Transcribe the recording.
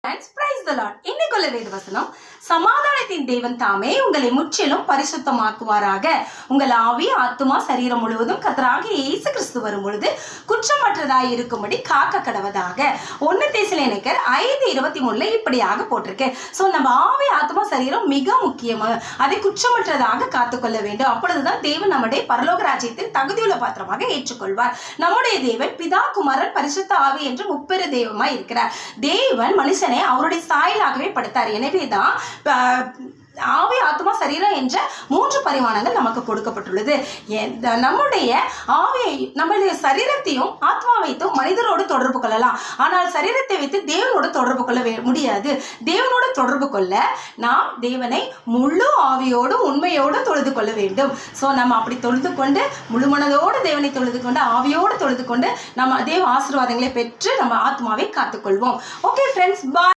Praise the Lord. இன்னைக்குள்ள வேத வசனம், சமாதானத்தின் தேவன் தாமே உங்களை முற்றிலும் பரிசுத்தமாக்குவாராக. உங்கள் ஆவி, ஆத்துமா, சரீரம் முழுவதும் கர்த்தராகிய இயேசு கிறிஸ்து வரும் பொழுது குற்றமற்றதாய் இருக்கும்படி காக்க கடவதாக. 1 தெசலோனிக்கர் 5:23 இப்படியாக போட்டிருக்கு. ஸோ நம்ம ஆவி, ஆத்துமா, சரீரம் மிக முக்கியமா, அதை குற்றமற்றதாக காத்துக்கொள்ள வேண்டும். அப்பொழுதுதான் தேவன் நம்முடைய பரலோக ராஜ்யத்தில் தகுதியுள்ள பாத்திரமாக ஏற்றுக்கொள்வார். நம்முடைய தேவன் பிதா, குமாரன், பரிசுத்த ஆவி என்று முப்பெரு தெய்வமாய் இருக்கிறார். தேவன் மனுஷனை அவருடைய சாயலாகவே படைத்தார். எனவேதான் ஆவி, ஆத்மா, சரீரம் என்ற 3 பரிமாணங்கள் நமக்கு கொடுக்கப்பட்டுள்ளது. நம்முடைய ஆவியை, நம்முடைய சரீரத்தையும் ஆத்மாவையும் மனிதரோடு தொடர்பு கொள்ளலாம். ஆனால் சரீரத்தை வைத்து தேவனோடு தொடர்பு கொள்ள முடியாது. தேவனோடு தொடர்பு கொள்ள நாம் தேவனை முழு ஆவியோடும் உண்மையோடு தொழுது கொள்ள வேண்டும். ஸோ நம்ம அப்படி தொழுது கொண்டு, முழு மனதோடு தேவனை தொழுது கொண்டு, ஆவியோடு தொழுது கொண்டு நம்ம தேவ ஆசீர்வாதங்களை பெற்று நம்ம ஆத்மாவை காத்துக்கொள்வோம். ஓகே ஃப்ரெண்ட்ஸ், பாய்.